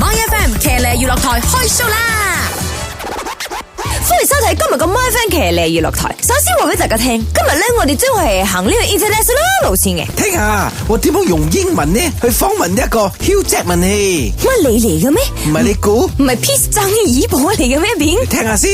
My FM 騎呢娛樂台開 show 啦！歡迎收睇今日嘅 My FM 騎呢娛樂台。首先話俾大家聽，今日咧我哋將係行呢個 international 路線嘅。聽下我點樣用英文呢去訪問一個 Hugh Jackman 呢？乜你嚟嘅咩？唔係你估？唔係 Peace 張一博嚟嘅咩？邊？聽下先。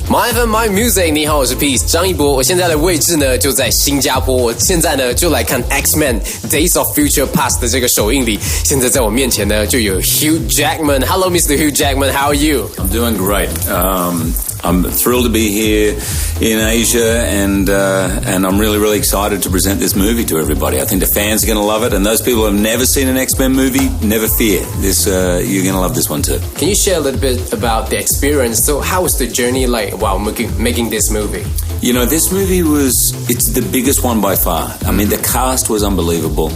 My FM My Music， 你好，我是 Peace 張一博。我現在的位置呢就在新加坡。我現在呢就來看 X-Men Days of Future Past 的這個首映禮。現在在我面前呢就有 Hugh Jackman。Hello, Mr. Hugh Jackman. How are you? I'm doing great. I'm thrilled to be here in Asia, and I'm really excited to present this movie to everybody. I think the fans are going to love it, and those people who have never seen an X-Men movie, never fear. You're going to love this one too. Can you share a little bit about the experience? So how was the journey like while making this movie? You know, this movie it's the biggest one by far. I mean, the cast was unbelievable.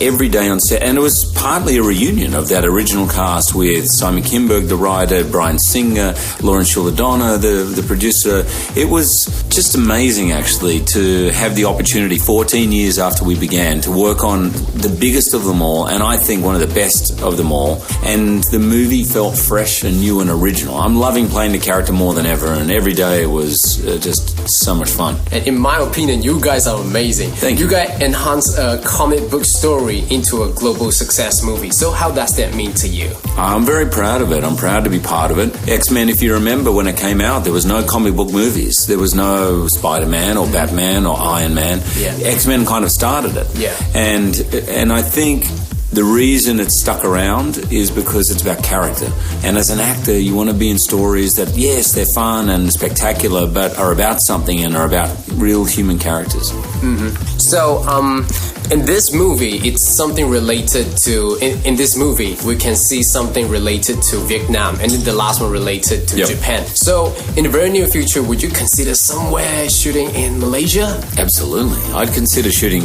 Every day on set, and it was partly a reunion of that original cast with Simon Kinberg, the writer, Bryan Singer, Lauren Shuladonna, the producer. It was just amazing, actually, to have the opportunity 14 years after we began to work on the biggest of them all, and I think one of the best of them all. And the movie felt fresh and new and original. I'm loving playing the character more than ever, and every day was just so much fun. And in my opinion, you guys are amazing. Thank you. You guys enhance a comic book story into a global success movie. So how does that mean to you? I'm very proud of it. I'm proud to be part of it. X-Men, if you remember when it came out, there was no comic book movies. There was no Spider-Man or Batman or Iron Man. Yeah. X-Men kind of started it. Yeah. And I think the reason it's stuck around is because it's about character. And as an actor, you want to be in stories that, yes, they're fun and spectacular, but are about something and are about real human characters. Mm-hmm. So, in this movie, it's something related to... In this movie, we can see something related to Vietnam, and then the last one related to Japan. So, in the very near future, would you consider somewhere shooting in Malaysia? Absolutely. I'd consider shooting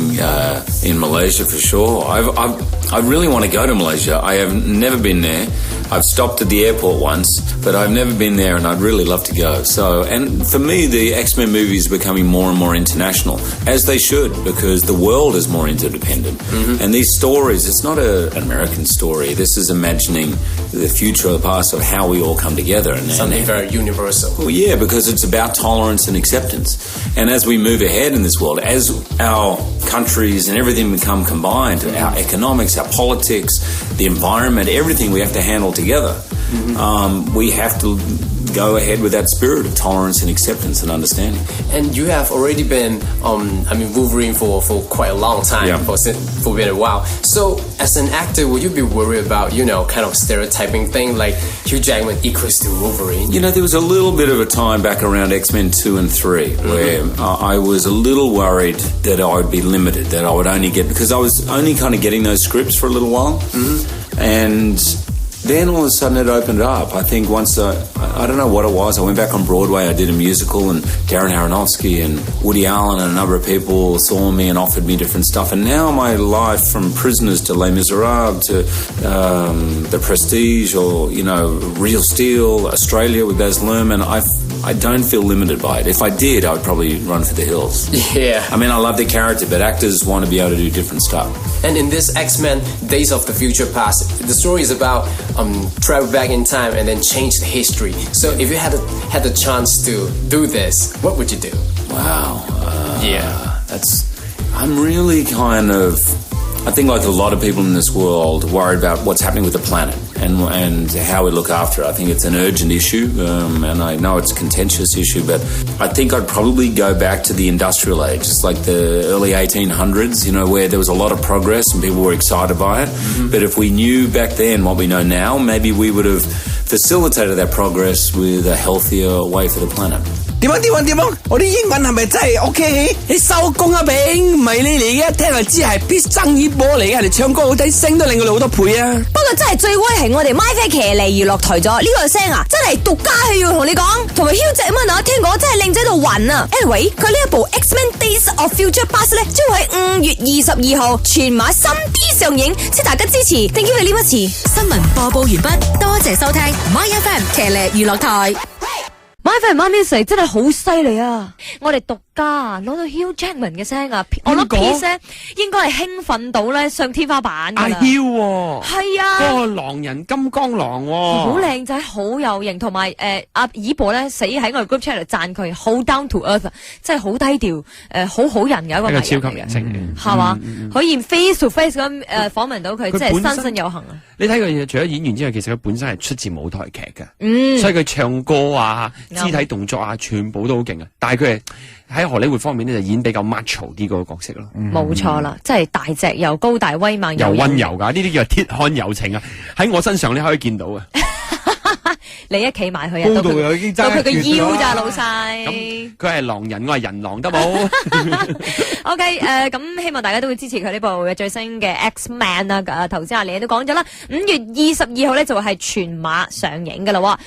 in Malaysia for sure. I really want to go to Malaysia. I have never been there. I've stopped at the airport once, but I've never been there, and I'd really love to go. So, and for me, the X-Men movies are becoming more and more international, as they should, because the world is more interdependent. Mm-hmm. And these stories, it's not an American story. This is imagining the future or the past of how we all come together. Something very universal. Well, yeah, because it's about tolerance and acceptance. And as we move ahead in this world, as our countries and everything become combined, our economics, our politics, the environment, everything we have to handle together. Mm-hmm. We have to go ahead with that spirit of tolerance and acceptance and understanding. And you have already been, Wolverine for quite a long time, for been a while. So, as an actor, would you be worried about, kind of stereotyping thing like Hugh Jackman equals to Wolverine? You know, there was a little bit of a time back around X-Men 2 and 3 where I was a little worried that I would be limited, that I would only get, because I was only kind of getting those scripts for a little while. Mm-hmm. And then all of a sudden it opened up. I think once I don't know what it was. I went back on Broadway. I did a musical, and Darren Aronofsky and Woody Allen and a number of people saw me and offered me different stuff. And now my life, from Prisoners to Les Miserables to The Prestige, or Real Steel, Australia with Baz Luhrmann, I don't feel limited by it. If I did, I would probably run for the hills. Yeah. I mean, I love the character, but actors want to be able to do different stuff. And in this X-Men Days of the Future Past, the story is about travel back in time and then change the history. So if you had the chance to do this, what would you do? Wow. I'm really kind of... I think like a lot of people in this world worried about what's happening with the planet and how we look after it. I think it's an urgent issue, and I know it's a contentious issue, but I think I'd probably go back to the industrial age. It's like the early 1800s, where there was a lot of progress and people were excited by it. Mm-hmm. But if we knew back then what we know now, maybe we would have facilitated that progress with a healthier way for the planet. 點樣？我啲英文係咪真係 OK？ 你收工啊，炳，唔係你嚟嘅，聽就知係 Peace 張一博嚟嘅，人哋唱歌好聽，聲都令佢哋好多倍啊！不過真係最威係我哋 My FM 騎呢娛樂台咗呢個聲啊，真係獨家戲要同你講，同埋 Hugh Jackman 啊，聽講真係靚仔到暈啊 ！Anyway， 佢呢一部 X-Men Days of Future Past 咧，將會喺5月22號全馬3D 上映，請大家支持。Thank you 呢一次。新聞播報完畢，多謝收聽 My FM 騎呢娛樂台。My Music 真係好犀利啊！我哋獨家攞到 Hugh Jackman 嘅聲啊，我諗 Peace 咧應該係興奮到咧上天花板㗎啦。Hugh 係啊，嗰個狼人金剛狼好靚仔，好有型，同埋阿爾博咧死喺我哋 group chat 嚟讚佢，好 down to earth， 真係好低調，好好人嘅一個藝人嚟嘅，超級明星係嘛？可以 face to face 咁訪問到佢，真係身身有幸啊！你睇佢除咗演員之外，其實佢本身係出自舞台劇嘅，所以佢唱歌啊、肢體動作啊，全部都好勁啊！但係佢係喺荷里活方面咧，就演比較 macho 啲嗰個角色咯。冇錯啦，即係大隻又高大威猛又溫柔㗎，呢啲叫鐵漢柔情啊！喺我身上你可以見到啊！你一企埋去啊，到佢嘅腰咋，老細。咁佢係狼人，我係人狼得冇？OK， 咁希望大家都會支持佢呢部嘅最新嘅 X-Man 啦。頭先阿李都講咗啦，5月22號咧就係全馬上映㗎啦。